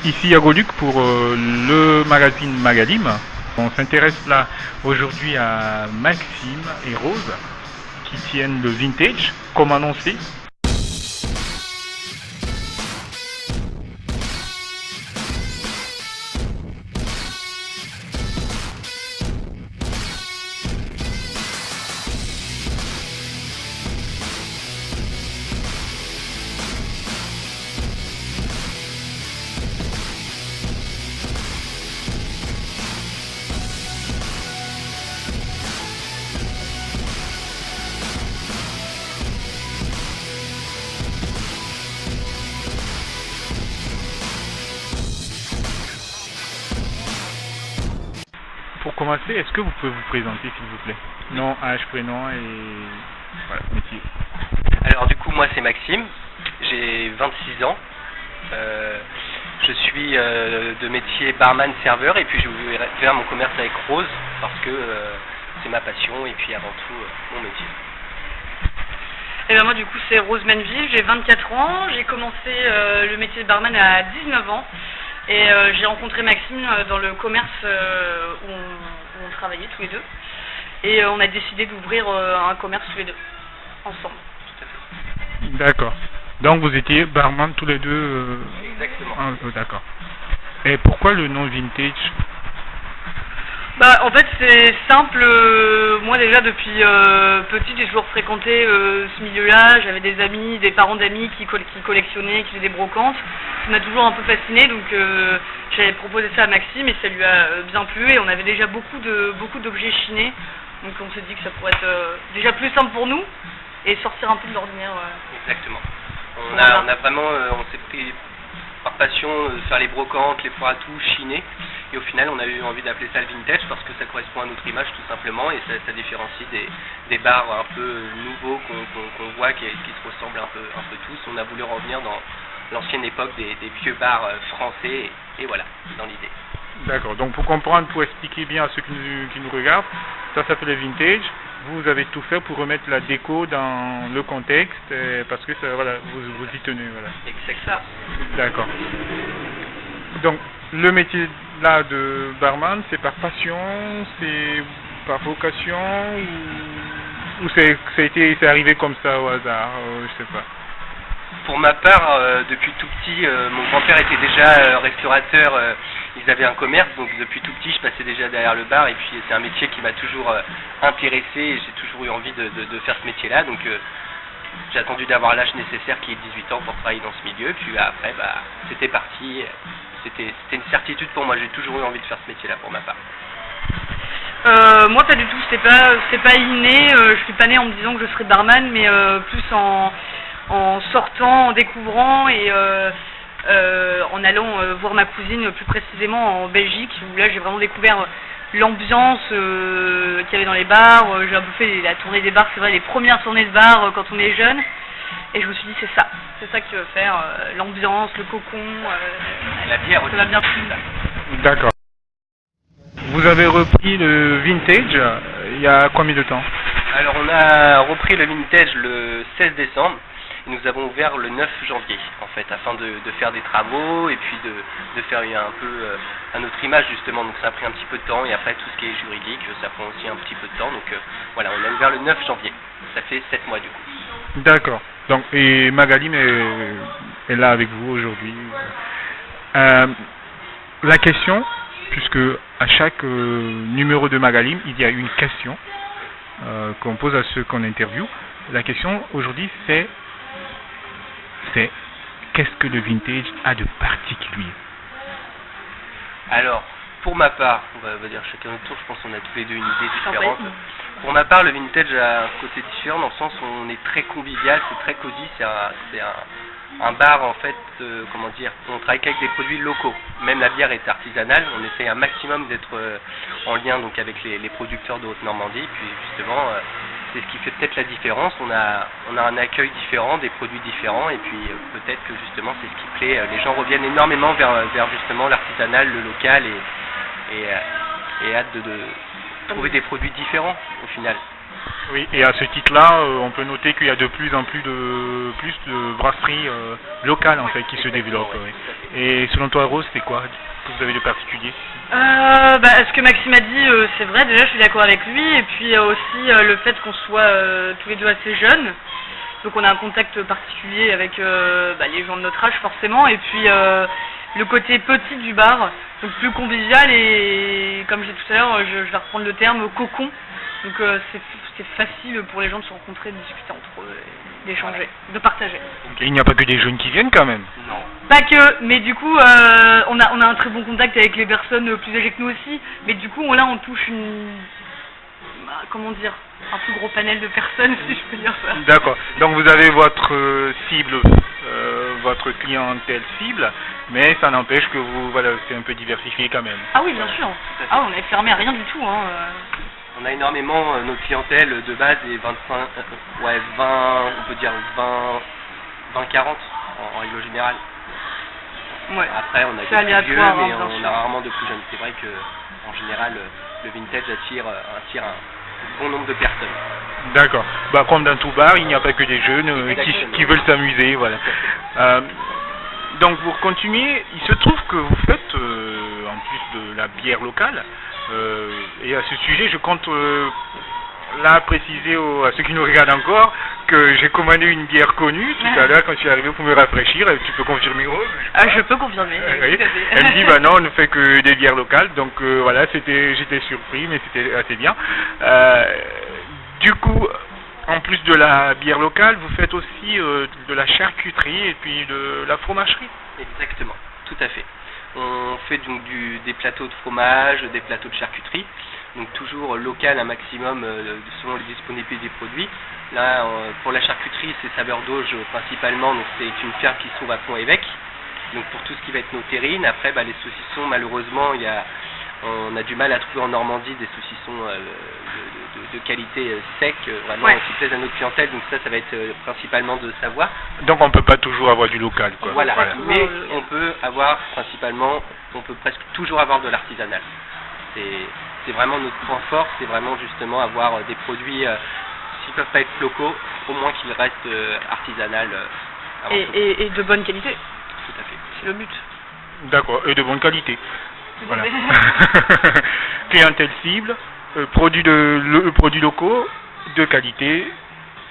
Ici à Goluc pour le magazine Magalim. On s'intéresse là aujourd'hui à Maxime et Rose qui tiennent le vintage comme annoncé. Pour commencer, est-ce que vous pouvez vous présenter s'il vous plaît? Nom, âge, prénom et voilà, métier. Alors du coup moi c'est Maxime, j'ai 26 ans, je suis de métier barman serveur et puis je vais faire mon commerce avec Rose parce que c'est ma passion et puis avant tout mon métier. Et ben moi du coup c'est Rose Menville, j'ai 24 ans, j'ai commencé le métier de barman à 19 ans et j'ai rencontré Maxime dans le commerce où on travaillait tous les deux et on a décidé d'ouvrir un commerce tous les deux, ensemble. D'accord. Donc vous étiez barman tous les deux Exactement. D'accord. Et pourquoi le nom vintage? Bah en fait c'est simple, moi déjà depuis petite j'ai toujours fréquenté ce milieu-là, j'avais des amis, des parents d'amis qui collectionnaient, qui faisaient des brocantes, ça m'a toujours un peu fasciné donc j'avais proposé ça à Maxime et ça lui a bien plu et on avait déjà beaucoup d'objets chinés donc on s'est dit que ça pourrait être déjà plus simple pour nous et sortir un peu de l'ordinaire. Exactement. On a vraiment, on s'est pris par passion de faire les brocantes, les foires à tout, chiner. Et au final, on a eu envie d'appeler ça le vintage parce que ça correspond à notre image tout simplement et ça différencie des bars un peu nouveaux qu'on voit qui se ressemblent un peu tous. On a voulu revenir dans l'ancienne époque des vieux bars français et voilà, dans l'idée. D'accord, donc pour comprendre, pour expliquer bien à ceux qui nous regardent, ça s'appelle le vintage. Vous avez tout fait pour remettre la déco dans le contexte parce que ça, voilà, vous y tenez. Voilà. C'est ça. D'accord. Donc le métier là de barman, c'est par passion, c'est par vocation ou c'est arrivé comme ça au hasard, je sais pas. Pour ma part, depuis tout petit, mon grand-père était déjà restaurateur, ils avaient un commerce, donc depuis tout petit je passais déjà derrière le bar et puis c'est un métier qui m'a toujours intéressé et j'ai toujours eu envie de faire ce métier-là, donc j'ai attendu d'avoir l'âge nécessaire qui est 18 ans pour travailler dans ce milieu, puis après c'était parti, c'était une certitude pour moi, j'ai toujours eu envie de faire ce métier-là pour ma part. Moi pas du tout, c'est pas inné, je suis pas née en me disant que je serais barman mais plus en sortant, en découvrant et en allant voir ma cousine plus précisément en Belgique où là j'ai vraiment découvert l'ambiance qu'il y avait dans les bars, j'ai un peu fait la tournée des bars, c'est vrai les premières tournées de bars quand on est jeune et je me suis dit c'est ça que tu veux faire, l'ambiance, le cocon, la bière aussi. Ça m'a bien plu. D'accord. Vous avez repris le vintage il y a combien de temps? Alors on a repris le vintage le 16 décembre. Nous avons ouvert le 9 janvier, en fait, afin de faire des travaux et puis de faire un peu à notre image, justement. Donc ça a pris un petit peu de temps et après tout ce qui est juridique, ça prend aussi un petit peu de temps. Donc voilà, on a ouvert le 9 janvier. Ça fait 7 mois du coup. D'accord. Donc, et Magalim est là avec vous aujourd'hui. La question, puisque à chaque numéro de Magalim, il y a une question qu'on pose à ceux qu'on interviewe. La question aujourd'hui, c'est qu'est-ce que le vintage a de particulier? Alors, pour ma part, on va dire chacun notre tour, je pense qu'on a tous les deux une idée différente. Pour ma part, le vintage a un côté différent dans le sens où on est très convivial, c'est très cosy, c'est un bar en fait, comment dire, on travaille qu'avec des produits locaux. Même la bière est artisanale, on essaie un maximum d'être en lien donc avec les producteurs de Haute-Normandie, puis justement c'est ce qui fait peut-être la différence, on a un accueil différent, des produits différents et puis peut-être que justement c'est ce qui plaît, les gens reviennent énormément vers justement l'artisanal, le local et hâte de trouver des produits différents au final. Oui, et à ce titre-là, on peut noter qu'il y a de plus en plus de brasseries locales en fait qui se développent. Ouais. Oui. Et selon toi, Rose, c'est quoi que vous avez de particulier? Ce que Maxime a dit, c'est vrai, déjà je suis d'accord avec lui, et puis aussi le fait qu'on soit tous les deux assez jeunes, donc on a un contact particulier avec les gens de notre âge forcément, et puis le côté petit du bar, donc plus convivial, et comme j'ai dit tout à l'heure, je vais reprendre le terme cocon, donc c'est facile pour les gens de se rencontrer, de discuter entre eux, d'échanger, de partager. Et il n'y a pas que des jeunes qui viennent quand même. Non. Pas que, mais du coup, on a un très bon contact avec les personnes plus âgées que nous aussi, mais du coup, on touche un plus gros panel de personnes, si je peux dire ça. D'accord. Donc vous avez votre cible, votre clientèle cible, mais ça n'empêche que c'est un peu diversifié quand même. Ah oui, bien sûr. Ah, on est fermé à rien du tout, hein. On a énormément, notre clientèle de base est 20, on peut dire 20-40 en règle générale. Ouais. Après, on a C'est des plus vieux, aléatoire, mais hein, bien on sûr. a rarement de plus jeunes. C'est vrai que en général, le vintage attire un bon nombre de personnes. D'accord. Comme dans tout bar, il n'y a pas que des jeunes qui veulent s'amuser, voilà. Donc pour continuer, il se trouve que vous faites, en plus de la bière locale, et à ce sujet, je compte là préciser à ceux qui nous regardent encore que j'ai commandé une bière connue tout à l'heure quand je suis arrivé pour me rafraîchir. Tu peux confirmer, Rose? Je peux confirmer. Oui. Tout à fait. Elle me dit non, on ne fait que des bières locales, donc voilà, j'étais surpris, mais c'était assez bien. Du coup, en plus de la bière locale, vous faites aussi de la charcuterie et puis de la fromagerie. Exactement, tout à fait. On fait donc des plateaux de fromage, des plateaux de charcuterie, donc toujours local un maximum selon les disponibilités des produits. Là, pour la charcuterie, c'est Saveur d'Auge principalement, donc c'est une ferme qui se trouve à Pont-Évêque. Donc pour tout ce qui va être nos terrines, après les saucissons, malheureusement, on a du mal à trouver en Normandie des saucissons de qualité sec, vraiment qui plaisent à notre clientèle, donc ça va être principalement de Savoie. Donc on peut pas toujours avoir du local, quoi. Voilà. Mais on peut avoir on peut presque toujours avoir de l'artisanal. C'est vraiment notre point fort, c'est vraiment justement avoir des produits, s'ils peuvent pas être locaux, au moins qu'ils restent artisanal. Et de bonne qualité. Tout à fait. C'est le but. D'accord, et de bonne qualité. Voilà. Clientèle cible, produits locaux, de qualité,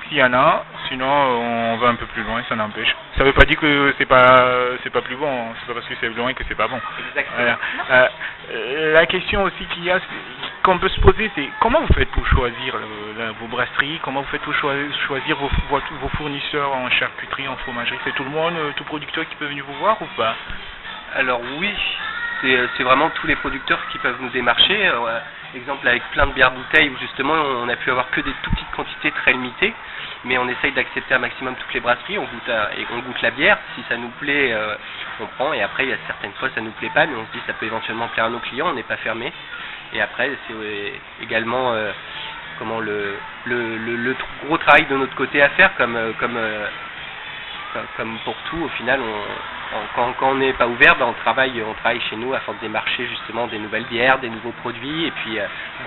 s'il y en a, sinon on va un peu plus loin, ça n'empêche. Ça veut pas dire que c'est pas plus bon, c'est pas parce que c'est loin que c'est pas bon. Exactement. Voilà. La question aussi qu'on peut se poser, c'est comment vous faites pour choisir vos brasseries, comment vous faites pour choisir vos fournisseurs en charcuterie, en fromagerie? C'est tout le monde, tout producteur qui peut venir vous voir ou pas? Alors oui, c'est vraiment tous les producteurs qui peuvent nous démarcher. Exemple avec plein de bières bouteilles où justement on a pu avoir que des tout petites quantités très limitées, mais on essaye d'accepter un maximum toutes les brasseries, on goûte la bière, si ça nous plaît on prend, et après il y a certaines fois ça nous plaît pas, mais on se dit ça peut éventuellement plaire à nos clients, on n'est pas fermé. Et après c'est également le gros travail de notre côté à faire, comme pour tout, au final, quand on n'est pas ouvert, on travaille chez nous afin de démarcher justement des nouvelles bières, des nouveaux produits, et puis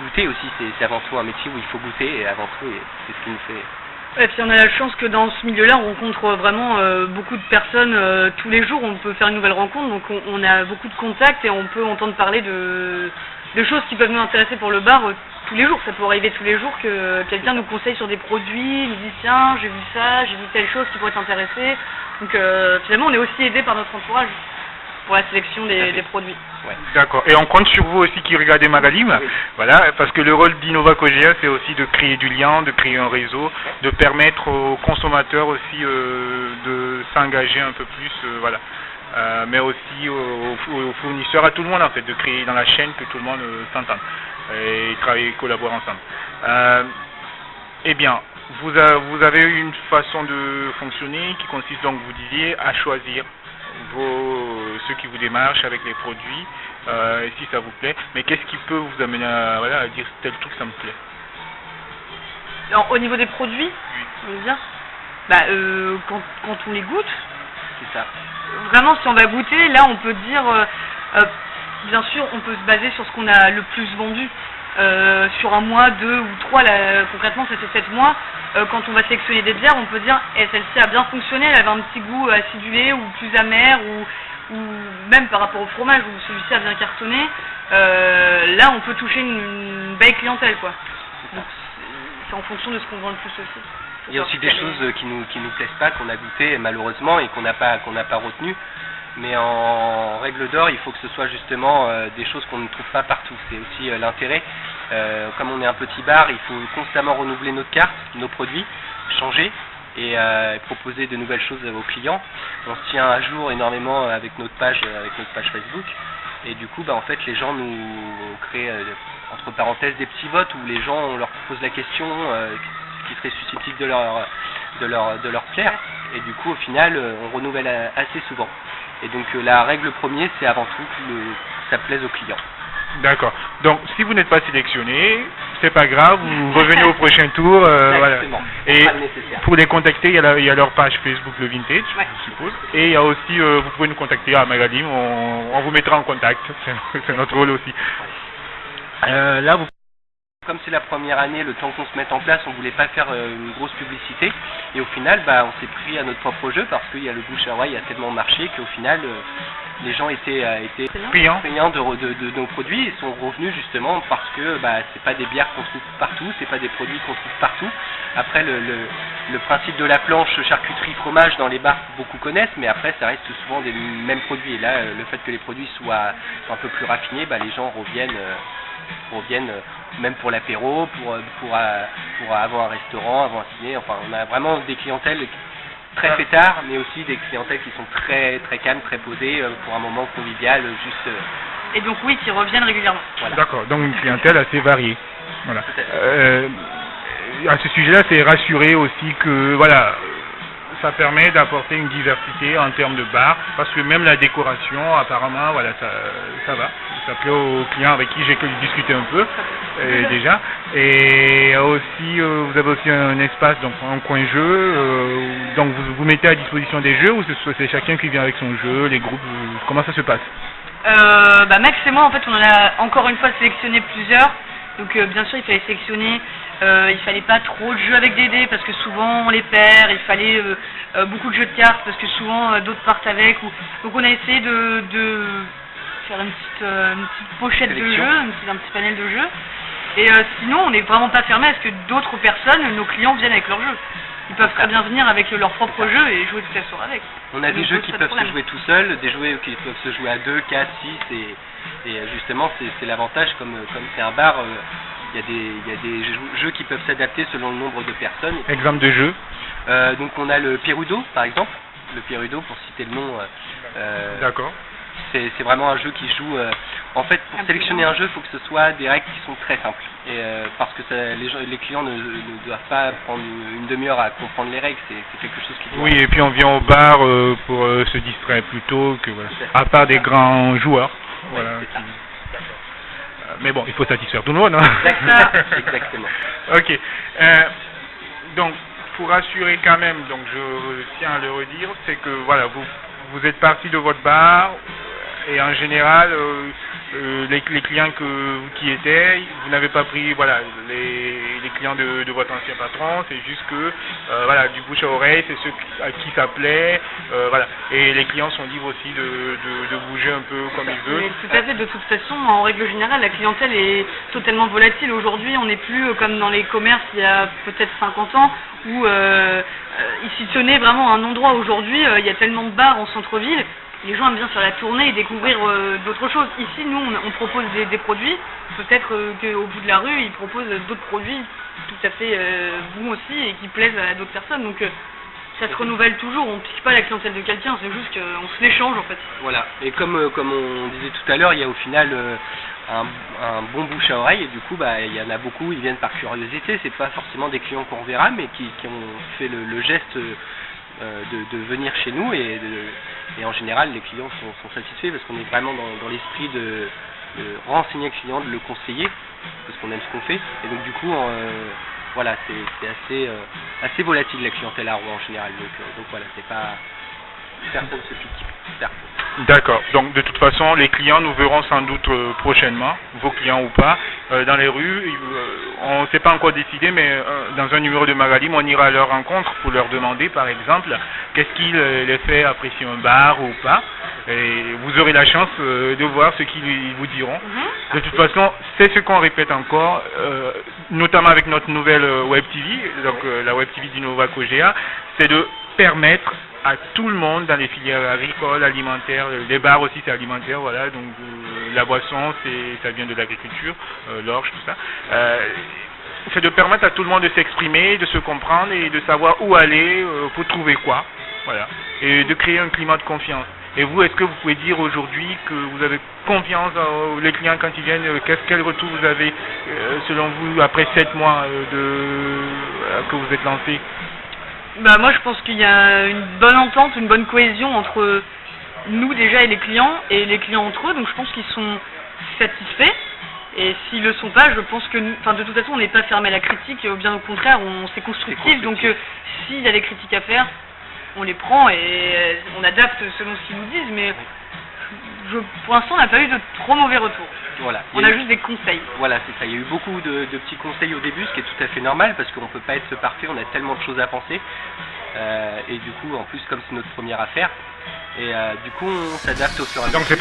goûter aussi, c'est avant tout un métier où il faut goûter, et avant tout, c'est ce qui nous fait... Et puis on a la chance que dans ce milieu-là, on rencontre vraiment beaucoup de personnes tous les jours, on peut faire une nouvelle rencontre, donc on a beaucoup de contacts et on peut entendre parler de choses qui peuvent nous intéresser pour le bar tous les jours. Ça peut arriver tous les jours que quelqu'un nous conseille sur des produits, nous dit tiens j'ai vu ça, j'ai vu telle chose qui pourrait t'intéresser. Donc finalement on est aussi aidé par notre entourage pour la sélection des produits. Ouais. D'accord. Et on compte sur vous aussi qui regardez Magalim, oui. Voilà, parce que le rôle d'Innova Cogea, c'est aussi de créer du lien, de créer un réseau, de permettre aux consommateurs aussi de s'engager un peu plus, voilà. Mais aussi aux fournisseurs, à tout le monde en fait, de créer dans la chaîne que tout le monde s'entende et travailler, collaborer ensemble. Eh bien, vous avez une façon de fonctionner qui consiste donc, vous disiez, à choisir ceux qui vous démarchent avec les produits, si ça vous plaît. Mais qu'est-ce qui peut vous amener à dire tel truc ça me plaît? Alors, au niveau des produits, on veut dire, quand on les goûte, C'est ça. Vraiment, si on va goûter, là, on peut dire, bien sûr, on peut se baser sur ce qu'on a le plus vendu. sur un mois, 2 ou 3, concrètement ça fait 7 mois, quand on va sélectionner des bières, on peut dire celle-ci a bien fonctionné, elle avait un petit goût acidulé ou plus amer, ou même par rapport au fromage où celui-ci a bien cartonné, là on peut toucher une belle clientèle, quoi. Donc c'est en fonction de ce qu'on vend le plus aussi. Il y a aussi des choses qui nous plaisent pas, qu'on a goûté malheureusement et qu'on n'a pas retenu. Mais en règle d'or, il faut que ce soit justement des choses qu'on ne trouve pas partout. C'est aussi l'intérêt. Comme on est un petit bar, il faut constamment renouveler notre carte, nos produits, changer et proposer de nouvelles choses aux clients. On se tient à jour énormément avec notre page Facebook. Et du coup, en fait, les gens nous créent, entre parenthèses, des petits votes où les gens, on leur pose la question qui serait susceptible de leur plaire. Et du coup, au final, on renouvelle assez souvent. Et donc, la règle première, c'est avant tout que ça plaise aux clients. D'accord. Donc, si vous n'êtes pas sélectionné, c'est pas grave, vous revenez au prochain tour. Voilà. Et pour les contacter, il y a leur page Facebook Le Vintage, je suppose. Et il y a aussi, vous pouvez nous contacter à Magalim, on vous mettra en contact. C'est notre rôle aussi. Là, Comme c'est la première année, le temps qu'on se mette en place, on voulait pas faire une grosse publicité. Et au final, on s'est pris à notre propre jeu parce qu'il y a le bouche à oreille a tellement marché qu'au final, les gens étaient friands de nos produits et sont revenus justement parce que c'est pas des bières qu'on trouve partout, c'est pas des produits qu'on trouve partout. Après, le principe de la planche charcuterie fromage dans les bars, beaucoup connaissent, mais après ça reste souvent des mêmes produits. Et là, le fait que les produits soient un peu plus raffinés, les gens reviennent même pour l'apéro, pour avoir un restaurant, avoir un ciné. Enfin, on a vraiment des clientèles très fêtards, mais aussi des clientèles qui sont très très calmes, très posées pour un moment convivial, juste. Et donc oui, qui reviennent régulièrement. Voilà. D'accord, donc une clientèle assez variée. Voilà. À ce sujet-là, c'est rassurer aussi que voilà, ça permet d'apporter une diversité en termes de bar, parce que même la décoration, apparemment, voilà, ça va. Ça plaît aux clients avec qui j'ai discuté un peu déjà. Et aussi, vous avez aussi un espace, donc un coin jeu, donc vous mettez à disposition des jeux ou c'est chacun qui vient avec son jeu, les groupes, comment ça se passe? Max et moi, en fait, on en a encore une fois sélectionné plusieurs. Donc bien sûr, il fallait sélectionner, il fallait pas trop de jeux avec des dés parce que souvent on les perd, il fallait beaucoup de jeux de cartes parce que souvent d'autres partent avec. Donc on a essayé de faire une petite pochette de jeux, un petit panel de jeux. Et sinon, on n'est vraiment pas fermé à ce que d'autres personnes, nos clients, viennent avec leurs jeux. Ils peuvent très bien venir avec leur propre jeu et jouer toute la soirée avec. On a des jeux qui peuvent se jouer tout seuls, des jeux qui peuvent se jouer à 2, 4, 6 et justement c'est l'avantage, comme c'est un bar, il y a des jeux qui peuvent s'adapter selon le nombre de personnes. Exemple de jeu? Donc on a le Perudo par exemple, le Perudo pour citer le nom. D'accord. C'est vraiment un jeu qui joue. En fait, pour sélectionner un jeu, il faut que ce soit des règles qui sont très simples. Et parce que les clients ne doivent pas prendre une demi-heure à comprendre les règles. C'est quelque chose qui. Oui, et puis on vient au bar pour se distraire plutôt que voilà. À part des grands joueurs. Voilà. Mais bon, il faut satisfaire tout le monde. Hein. Exactement. Ok. Donc, pour assurer quand même, donc je tiens à le redire, c'est que voilà, vous êtes parti de votre bar. Et en général, les clients qui étaient, vous n'avez pas pris voilà, les clients de votre ancien patron, c'est juste que voilà, du bouche à oreille, c'est ceux à qui ça plaît, voilà. Et les clients sont libres aussi de bouger un peu comme ils veulent. Mais tout à fait, de toute façon, en règle générale, la clientèle est totalement volatile. Aujourd'hui, on n'est plus comme dans les commerces il y a peut-être 50 ans, où il s'y tenait vraiment un endroit. Aujourd'hui, il y a tellement de bars en centre-ville. Les gens aiment bien faire la tournée et découvrir d'autres choses. Ici, nous, on propose des produits. Peut-être qu'au bout de la rue, ils proposent d'autres produits tout à fait bons aussi et qui plaisent à d'autres personnes. Donc, ça se renouvelle toujours. On ne pique pas la clientèle de quelqu'un. C'est juste qu'on se l'échange, en fait. Voilà. Et comme on disait tout à l'heure, il y a au final un bon bouche à oreille. Et du coup, il y en a beaucoup. Ils viennent par curiosité. C'est pas forcément des clients qu'on reverra, mais qui ont fait le geste de venir chez nous et en général les clients sont satisfaits parce qu'on est vraiment dans l'esprit de renseigner le client, de le conseiller parce qu'on aime ce qu'on fait et donc du coup voilà c'est assez volatile la clientèle à Rouen en général donc voilà personne se pique. Personne. D'accord. Donc de toute façon, les clients nous verront sans doute prochainement, vos clients ou pas, dans les rues. On ne s'est pas encore décidé, mais dans un numéro de Magalim, on ira à leur rencontre pour leur demander, par exemple, qu'est-ce qui les fait apprécier un bar ou pas. Et vous aurez la chance de voir ce qu'ils vous diront. De toute façon, c'est ce qu'on répète encore, notamment avec notre nouvelle Web TV, donc la Web TV d'Innova Cogea, c'est de permettre à tout le monde dans les filières agricoles, alimentaires, les bars aussi c'est alimentaire, voilà, donc la boisson ça vient de l'agriculture, l'orge, tout ça. C'est de permettre à tout le monde de s'exprimer, de se comprendre et de savoir où aller pour trouver quoi, voilà, et de créer un climat de confiance. Et vous, est-ce que vous pouvez dire aujourd'hui que vous avez confiance dans les clients quand ils viennent? Quel retour vous avez selon vous après 7 mois que vous êtes lancé? Bah moi je pense qu'il y a une bonne entente, une bonne cohésion entre nous déjà et les clients entre eux, donc je pense qu'ils sont satisfaits. Et s'ils le sont pas, je pense que, de toute façon on n'est pas fermé à la critique, bien au contraire, c'est constructif, donc s'il y a des critiques à faire, on les prend et on adapte selon ce qu'ils nous disent, mais pour l'instant on n'a pas eu de trop mauvais retours. Voilà. On a juste des conseils. Voilà, c'est ça. Il y a eu beaucoup de petits conseils au début, ce qui est tout à fait normal parce qu'on ne peut pas être parfait, on a tellement de choses à penser. Et du coup, en plus, comme c'est notre première affaire, et du coup, on s'adapte au fur et à mesure.